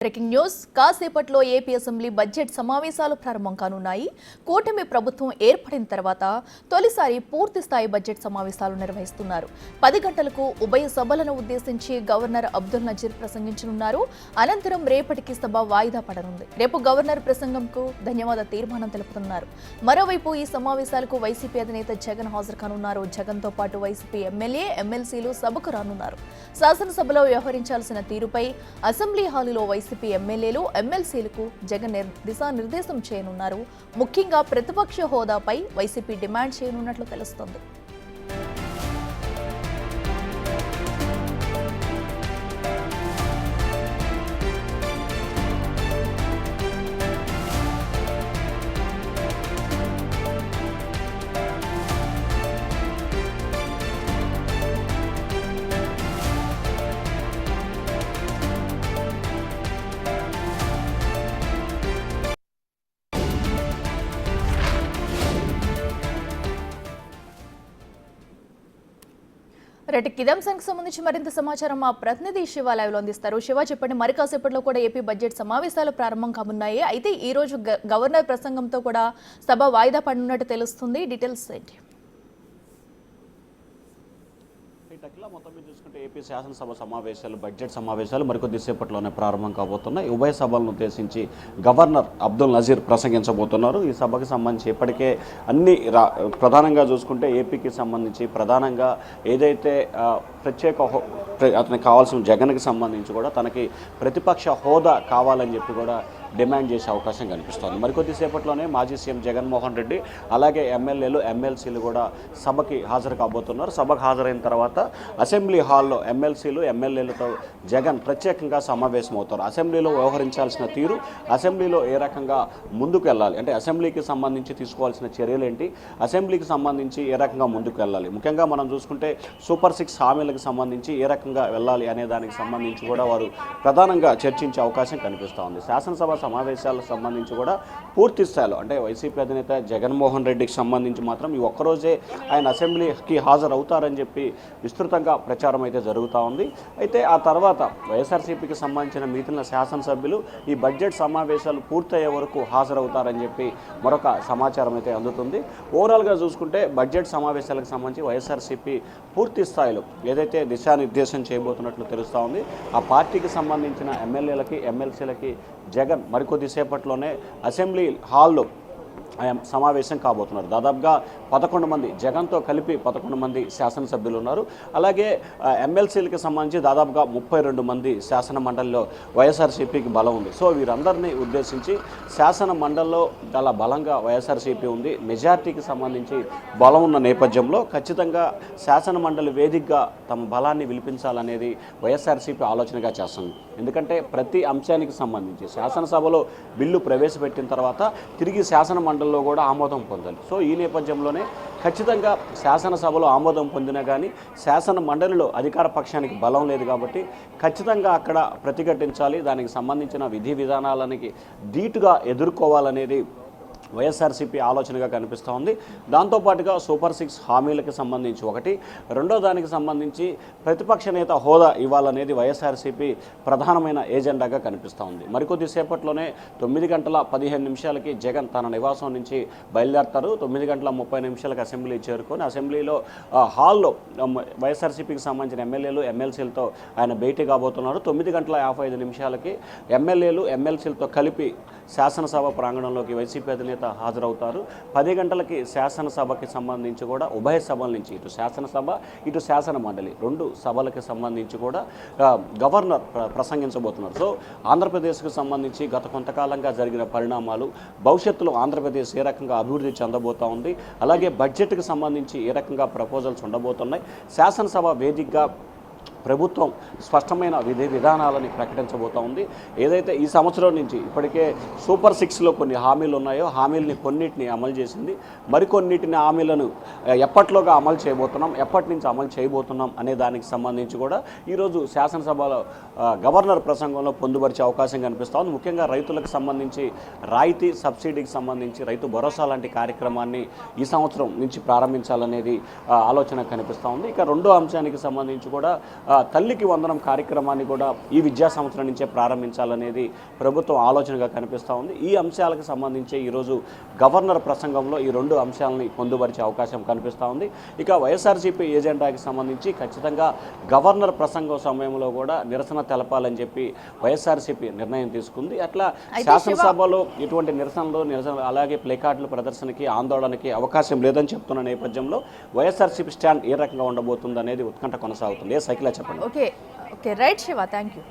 Breaking news కాసేపట్లో AP assembly budget సమావేశాలు ప్రారంభం కానున్నాయి. కూటమి ప్రభుత్వం ఏర్పడిన తర్వాత తొలిసారి పూర్తి స్థాయి బడ్జెట్ సమావేశాలు నిర్వహిస్తున్నారు. 10 గంటలకు ఉభయ సభలను ఉద్దేశించి గవర్నర్ అబ్దుల్ నజీర్ ప్రసంగించనున్నారు. అనంతరం రేపటికి సభ వాయిదా పడనుంది. రేపు గవర్నర్ ప్రసంగంకు ధన్యవాద తీర్మానం తెలుపుతున్నారు. మరోవైపు ఈ సమావేశాలకు వైసీపీ అధినేత జగన్ హాజరు కానున్నారు. జగన్తో పాటు వైసీపీ ఎమ్మెల్యే, ఎమ్మెల్సీలు సభకు రానున్నారు. శాసనసభలో వ్యవహరించాల్సిన తీరుపై అసెంబ్లీ హాలులో వైసీపీ ఎమ్మెల్యేలు, ఎమ్మెల్సీలకు జగన్ దిశానిర్దేశం చేయనున్నారు. ముఖ్యంగా ప్రతిపక్ష హోదాపై వైసీపీ డిమాండ్ చేయనున్నట్లు తెలుస్తోంది. రైట్, ఇదంశానికి సంబంధించి మరింత సమాచారం మా ప్రతినిధి శివ లైవ్ లో అందిస్తారు. శివ, చెప్పండి, మరి కాసేపట్లో కూడా ఏపీ బడ్జెట్ సమావేశాలు ప్రారంభం కానున్నాయి. అయితే ఈ రోజు గవర్నర్ ప్రసంగంతో కూడా సభ వాయిదా పడినట్టు తెలుస్తుంది. డీటెయిల్స్ ఏంటి? మొత్తం మీద చూసుకుంటే ఏపీ శాసనసభ సమావేశాలు, బడ్జెట్ సమావేశాలు మరికొద్దిసేపట్లోనే ప్రారంభం కాబోతున్నాయి. ఉభయ సభలను ఉద్దేశించి గవర్నర్ అబ్దుల్ నజీర్ ప్రసంగించబోతున్నారు. ఈ సభకు సంబంధించి ఇప్పటికే అన్ని ప్రధానంగా చూసుకుంటే ఏపీకి సంబంధించి ప్రధానంగా ఏదైతే ప్రత్యేక అతనికి కావాల్సిన జగన్కి సంబంధించి కూడా తనకి ప్రతిపక్ష హోదా కావాలని చెప్పి కూడా డిమాండ్ చేసే అవకాశం కనిపిస్తోంది. మరికొద్దిసేపట్లోనే మాజీ సీఎం జగన్మోహన్ రెడ్డి అలాగే ఎమ్మెల్యేలు, ఎమ్మెల్సీలు కూడా సభకి హాజరు కాబోతున్నారు. సభకు హాజరైన తర్వాత అసెంబ్లీ హాల్లో ఎమ్మెల్సీలు, ఎమ్మెల్యేలతో జగన్ ప్రత్యేకంగా సమావేశం అవుతారు. అసెంబ్లీలో వ్యవహరించాల్సిన తీరు, అసెంబ్లీలో ఏ రకంగా ముందుకు వెళ్ళాలి, అంటే అసెంబ్లీకి సంబంధించి తీసుకోవాల్సిన చర్యలు ఏంటి, అసెంబ్లీకి సంబంధించి ఏ రకంగా ముందుకు వెళ్ళాలి, ముఖ్యంగా మనం చూసుకుంటే సూపర్ 6 హామీలకు సంబంధించి ఏ రకంగా వెళ్ళాలి అనే దానికి సంబంధించి కూడా వారు ప్రధానంగా చర్చించే అవకాశం కనిపిస్తూ ఉంది. శాసనసభ సమావేశాలకు సంబంధించి కూడా పూర్తి స్థాయిలో అంటే వైసీపీ అధినేత జగన్మోహన్ రెడ్డికి సంబంధించి మాత్రం ఈ ఒక్కరోజే ఆయన అసెంబ్లీకి హాజరవుతారని చెప్పి విస్తృతంగా ప్రచారం అయితే జరుగుతూ ఉంది. అయితే ఆ తర్వాత వైఎస్ఆర్సీపీకి సంబంధించిన మిగిలిన శాసనసభ్యులు ఈ బడ్జెట్ సమావేశాలు పూర్తయ్యే వరకు హాజరవుతారని చెప్పి మరొక సమాచారం అయితే అందుతుంది. ఓవరాల్గా చూసుకుంటే బడ్జెట్ సమావేశాలకు సంబంధించి వైఎస్ఆర్సీపీ పూర్తి స్థాయిలో ఏదైతే దిశానిర్దేశం చేయబోతున్నట్లు తెలుస్తూ ఉంది. ఆ పార్టీకి సంబంధించిన ఎమ్మెల్యేలకి, ఎమ్మెల్సీలకి జగన్ మరికొద్దిసేపట్లోనే అసెంబ్లీ హాల్లో సమావేశం కాబోతున్నారు. దాదాపుగా 11 మంది, జగన్తో కలిపి 11 మంది శాసనసభ్యులు ఉన్నారు. అలాగే ఎమ్మెల్సీలకు సంబంధించి దాదాపుగా 32 మంది శాసన మండలిలో వైఎస్ఆర్సీపీకి బలం ఉంది. సో వీరందరినీ ఉద్దేశించి శాసన మండలిలో చాలా బలంగా వైఎస్ఆర్సీపీ ఉంది, మెజార్టీకి సంబంధించి బలం ఉన్న నేపథ్యంలో ఖచ్చితంగా శాసన మండలి వేదికగా తమ బలాన్ని విలిపించాలనేది వైఎస్ఆర్సీపీ ఆలోచనగా చేస్తుంది. ఎందుకంటే ప్రతి అంశానికి సంబంధించి శాసనసభలో బిల్లు ప్రవేశపెట్టిన తర్వాత తిరిగి శాసన మండలిలో కూడా ఆమోదం పొందాలి. సో ఈ నేపథ్యంలోనే ఖచ్చితంగా శాసనసభలో ఆమోదం పొందినా కానీ శాసన మండలిలో అధికార పక్షానికి బలం లేదు కాబట్టి ఖచ్చితంగా అక్కడ ప్రతిఘటించాలి. దానికి సంబంధించిన విధి విధానాలకి ధీటుగా ఎదుర్కోవాలనేది వైఎస్ఆర్సీపీ ఆలోచనగా కనిపిస్తూ ఉంది. దాంతోపాటుగా సూపర్ 6 హామీలకు సంబంధించి ఒకటి, రెండో దానికి సంబంధించి ప్రతిపక్ష నేత హోదా ఇవ్వాలనేది వైఎస్ఆర్సీపీ ప్రధానమైన ఏజెండాగా కనిపిస్తూ ఉంది. మరికొద్దిసేపట్లోనే 9 గంటల 15 నిమిషాలకి జగన్ తన నివాసం నుంచి బయలుదేరతారు. 9 గంటల 30 నిమిషాలకు అసెంబ్లీ చేరుకొని అసెంబ్లీలో హాల్లో వైఎస్ఆర్సీపీకి సంబంధించిన ఎమ్మెల్యేలు, ఎమ్మెల్సీలతో ఆయన భేటీ కాబోతున్నారు. 9 గంటల 55 నిమిషాలకి ఎమ్మెల్యేలు, ఎమ్మెల్సీలతో కలిపి శాసనసభ ప్రాంగణంలోకి వైసీపీ అధినేత హాజరవుతారు. 10 గంటలకి శాసనసభకి సంబంధించి కూడా ఉభయ సభల నుంచి ఇటు శాసనసభ, ఇటు శాసన మండలి 2 సభలకు సంబంధించి కూడా గవర్నర్ ప్రసంగించబోతున్నారు. సో ఆంధ్రప్రదేశ్కు సంబంధించి గత కొంతకాలంగా జరిగిన పరిణామాలు, భవిష్యత్తులో ఆంధ్రప్రదేశ్ ఏ రకంగా అభివృద్ధి చెందబోతూ ఉంది, అలాగే బడ్జెట్కి సంబంధించి ఏ రకంగా ప్రపోజల్స్ ఉండబోతున్నాయి, శాసనసభ వేదికగా ప్రభుత్వం స్పష్టమైన విధానాలని ప్రకటించబోతూ ఉంది. ఏదైతే ఈ సంవత్సరం నుంచి ఇప్పటికే సూపర్ 6లో కొన్ని హామీలు ఉన్నాయో హామీలని కొన్నిటిని అమలు చేసింది, మరికొన్నిటిని హామీలను ఎప్పట్లోగా అమలు చేయబోతున్నాం, ఎప్పటి నుంచి అమలు చేయబోతున్నాం అనే దానికి సంబంధించి కూడా ఈరోజు శాసనసభలో గవర్నర్ ప్రసంగంలో పొందుపరిచే అవకాశం కనిపిస్తూ ఉంది. ముఖ్యంగా రైతులకు సంబంధించి రాయితీ, సబ్సిడీకి సంబంధించి రైతు భరోసా లాంటి కార్యక్రమాన్ని ఈ సంవత్సరం నుంచి ప్రారంభించాలనేది ఆలోచన కనిపిస్తూ ఉంది. ఇక రెండో అంశానికి సంబంధించి కూడా తల్లికి వందనం కార్యక్రమాన్ని కూడా ఈ విద్యా సంవత్సరం నుంచే ప్రారంభించాలనేది ప్రభుత్వం ఆలోచనగా కనిపిస్తూ ఉంది. ఈ అంశాలకు సంబంధించి ఈరోజు గవర్నర్ ప్రసంగంలో ఈ 2 అంశాలని పొందుపరిచే అవకాశం కనిపిస్తూ ఉంది. ఇక వైఎస్ఆర్సీపీ ఏజెండాకి సంబంధించి ఖచ్చితంగా గవర్నర్ ప్రసంగం సమయంలో కూడా నిరసన తెలపాలని చెప్పి వైఎస్ఆర్సీపీ నిర్ణయం తీసుకుంది. అట్లా శాసనసభలో ఇటువంటి నిరసన అలాగే ప్లేకార్డుల ప్రదర్శనకి ఆందోళనకి అవకాశం లేదని చెప్తున్న నేపథ్యంలో వైఎస్ఆర్సీపీ స్టాండ్ ఏ రకంగా ఉండబోతుంది అనేది ఉత్కంఠ కొనసాగుతుంది. సైకిలా చెప్పండి. Okay right Shiva, thank you.